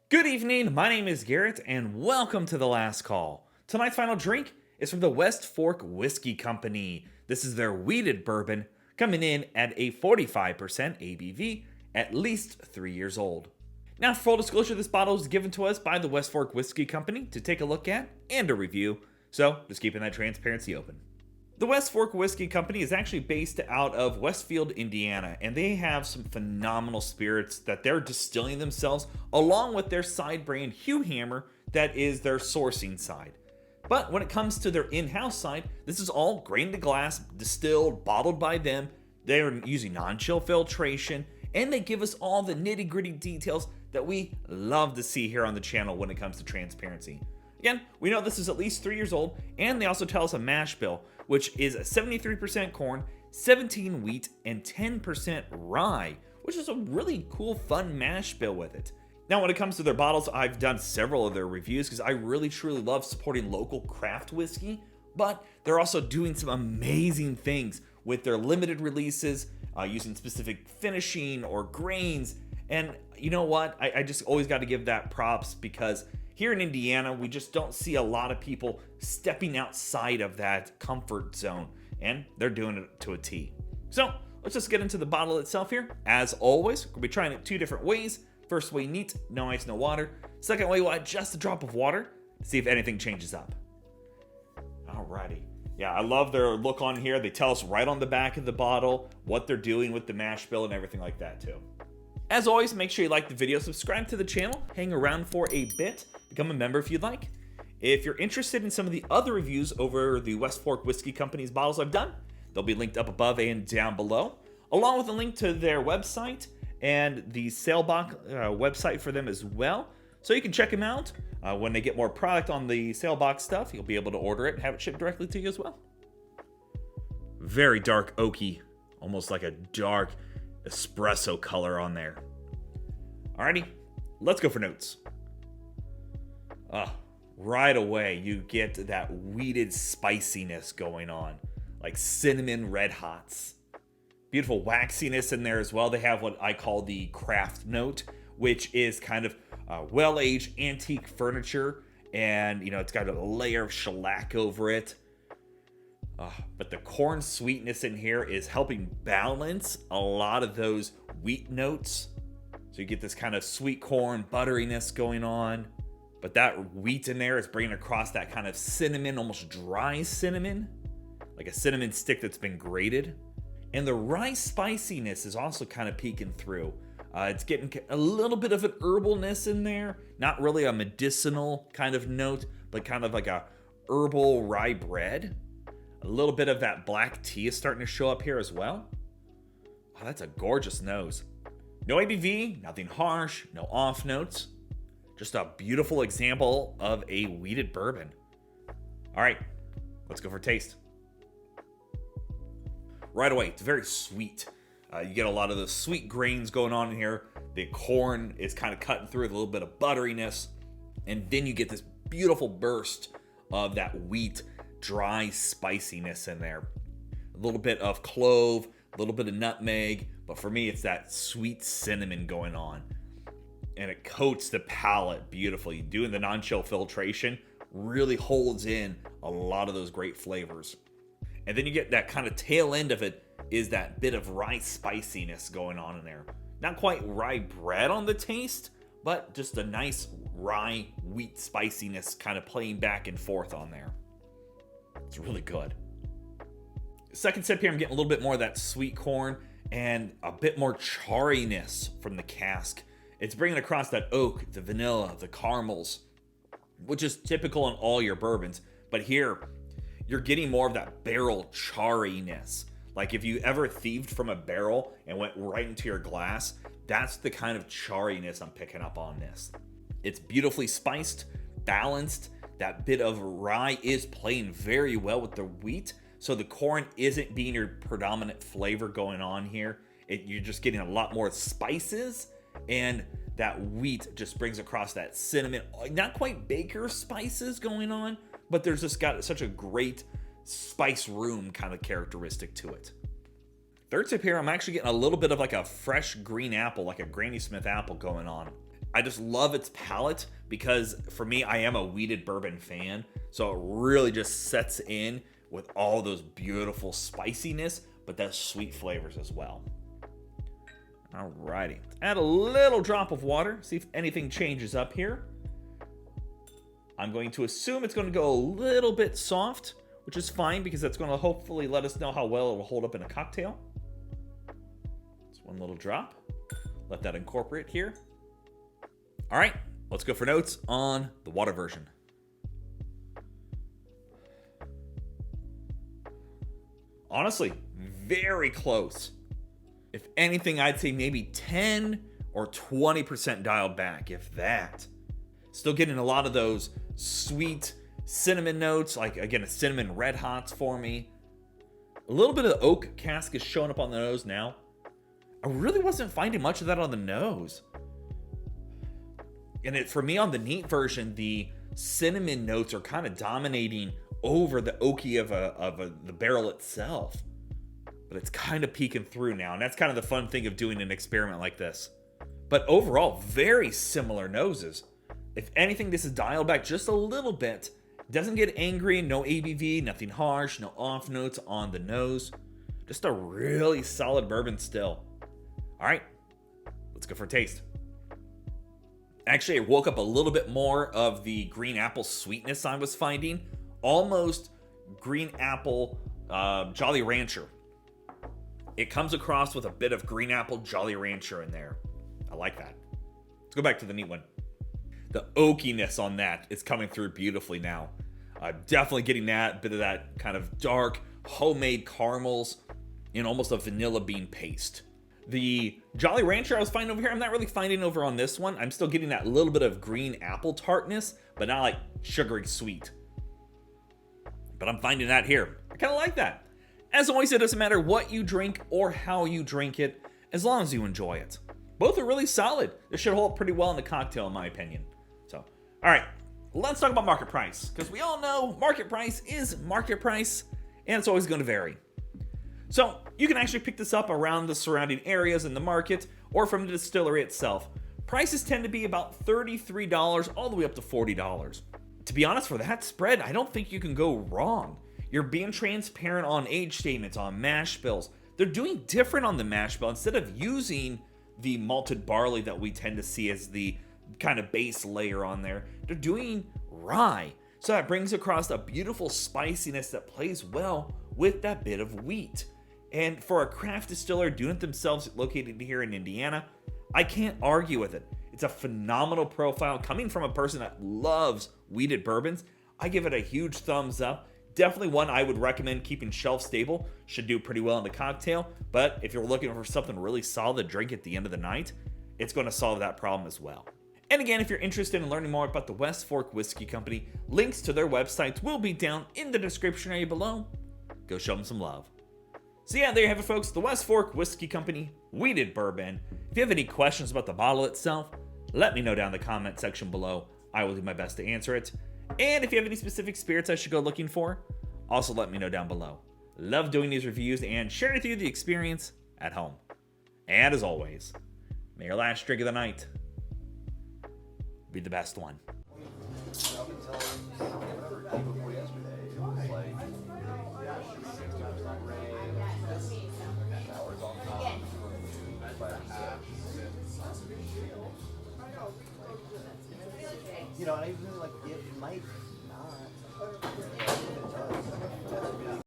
Good evening, my name is Garrett, and welcome to The Last Call. Tonight's final drink is from the West Fork Whiskey Company. This is their wheated bourbon, coming in at a 45% ABV, at least 3 years old. Now, for full disclosure, this bottle was given to us by the West Fork Whiskey Company to take a look at and a review, so just keeping that transparency open. The West Fork Whiskey Company is actually based out of Westfield, Indiana, and they have some phenomenal spirits that they're distilling themselves, along with their side brand, Whsky, that is their sourcing side. But when it comes to their in-house side, this is all grain to glass, distilled, bottled by them. They're using non-chill filtration, and they give us all the nitty-gritty details that we love to see here on the channel when it comes to transparency. Again, we know this is at least 3 years old, and they also tell us a mash bill, which is 73% corn, 17 wheat, and 10% rye, which is a really cool, fun mash bill with it. Now, when it comes to their bottles, I've done several of their reviews because I really, truly love supporting local craft whiskey, but they're also doing some amazing things with their limited releases, using specific finishing or grains, and you know what? I just always got to give that props because here in Indiana, we just don't see a lot of people stepping outside of that comfort zone, and they're doing it to a T. So let's just get into the bottle itself here. As always, we'll be trying it two different ways. First way, neat, no ice, no water. Second way, we'll add just a drop of water, see if anything changes up. Alrighty. Yeah, I love their look on here. They tell us right on the back of the bottle what they're doing with the mash bill and everything like that too. As always, make sure you like the video, subscribe to the channel, hang around for a bit, become a member if you'd like. If you're interested in some of the other reviews over the West Fork Whiskey Company's bottles I've done, they'll be linked up above and down below, along with a link to their website and the Salebox website for them as well. So you can check them out. When they get more product on the Salebox stuff, you'll be able to order it and have it shipped directly to you as well. Very dark oaky, almost like a dark espresso color on there. Alrighty, let's go for notes. Right away, you get that wheated spiciness going on, like cinnamon red hots. Beautiful waxiness in there as well. They have what I call the craft note, which is kind of well-aged antique furniture, and you know it's got a layer of shellac over it. But the corn sweetness in here is helping balance a lot of those wheat notes. So you get this kind of sweet corn butteriness going on. But that wheat in there is bringing across that kind of cinnamon, almost dry cinnamon. Like a cinnamon stick that's been grated. And the rye spiciness is also kind of peeking through. It's getting a little bit of an herbalness in there. Not really a medicinal kind of note, but kind of like a herbal rye bread. A little bit of that black tea is starting to show up here as well. Oh, that's a gorgeous nose. No ABV, nothing harsh, no off notes. Just a beautiful example of a wheated bourbon. All right, let's go for a taste. Right away, it's very sweet. You get a lot of the sweet grains going on in here. The corn is kind of cutting through with a little bit of butteriness. And then you get this beautiful burst of that wheat dry spiciness in there. A little bit of clove, a little bit of nutmeg, but for me it's that sweet cinnamon going on. And it coats the palate beautifully. Doing the non-chill filtration really holds in a lot of those great flavors. And then you get that kind of tail end of it is that bit of rye spiciness going on in there. Not quite rye bread on the taste, but just a nice rye wheat spiciness kind of playing back and forth on there. It's really good. Second sip here, I'm getting a little bit more of that sweet corn and a bit more charriness from the cask. It's bringing across that oak, the vanilla, the caramels, which is typical in all your bourbons. But here, you're getting more of that barrel charriness. Like if you ever thieved from a barrel and went right into your glass, that's the kind of charriness I'm picking up on this. It's beautifully spiced, balanced. That bit of rye is playing very well with the wheat. So the corn isn't being your predominant flavor going on here. You're just getting a lot more spices, and that wheat just brings across that cinnamon, not quite baker spices going on, but there's just got such a great spice room kind of characteristic to it. Third tip here, I'm actually getting a little bit of like a fresh green apple, like a Granny Smith apple going on. I just love its palate because for me, I am a wheated bourbon fan. So it really just sets in with all those beautiful spiciness, but that sweet flavors as well. Alrighty. Add a little drop of water. See if anything changes up here. I'm going to assume it's going to go a little bit soft, which is fine because that's going to hopefully let us know how well it will hold up in a cocktail. Just one little drop. Let that incorporate here. All right, let's go for notes on the water version. Honestly, very close. If anything, I'd say maybe 10 or 20% dialed back, if that. Still getting a lot of those sweet cinnamon notes, like again, a cinnamon red hots for me. A little bit of oak cask is showing up on the nose now. I really wasn't finding much of that on the nose. And for me on the neat version, the cinnamon notes are kind of dominating over the oaky of the barrel itself. But it's kind of peeking through now, and that's kind of the fun thing of doing an experiment like this. But overall, very similar noses. If anything, this is dialed back just a little bit. Doesn't get angry, no ABV, nothing harsh, no off notes on the nose. Just a really solid bourbon still. All right, let's go for a taste. Actually, I woke up a little bit more of the green apple sweetness I was finding. Almost green apple Jolly Rancher. It comes across with a bit of green apple Jolly Rancher in there. I like that. Let's go back to the neat one. The oakiness on that is coming through beautifully now. Definitely getting that bit of that kind of dark homemade caramels in almost a vanilla bean paste. The Jolly Rancher I was finding over here, I'm not really finding over on this one. I'm still getting that little bit of green apple tartness, but not like sugary sweet. But I'm finding that here. I kind of like that. As always, it doesn't matter what you drink or how you drink it, as long as you enjoy it. Both are really solid. This should hold up pretty well in the cocktail, in my opinion. So, all right, let's talk about market price, because we all know market price is market price, and it's always going to vary. So, you can actually pick this up around the surrounding areas in the market, or from the distillery itself. Prices tend to be about $33 all the way up to $40. To be honest, for that spread, I don't think you can go wrong. You're being transparent on age statements, on mash bills. They're doing different on the mash bill. Instead of using the malted barley that we tend to see as the kind of base layer on there, they're doing rye. So that brings across a beautiful spiciness that plays well with that bit of wheat. And for a craft distiller doing it themselves, located here in Indiana, I can't argue with it. It's a phenomenal profile coming from a person that loves wheated bourbons. I give it a huge thumbs up. Definitely one I would recommend keeping shelf stable. Should do pretty well in the cocktail. But if you're looking for something really solid to drink at the end of the night, it's going to solve that problem as well. And again, if you're interested in learning more about the West Fork Whiskey Company, links to their websites will be down in the description area below. Go show them some love. So yeah, there you have it, folks. The West Fork Whiskey Company Wheated Bourbon. If you have any questions about the bottle itself, let me know down in the comment section below. I will do my best to answer it. And if you have any specific spirits I should go looking for, also let me know down below. Love doing these reviews and sharing with you the experience at home. And as always, may your last drink of the night be the best one. You know, I even like it might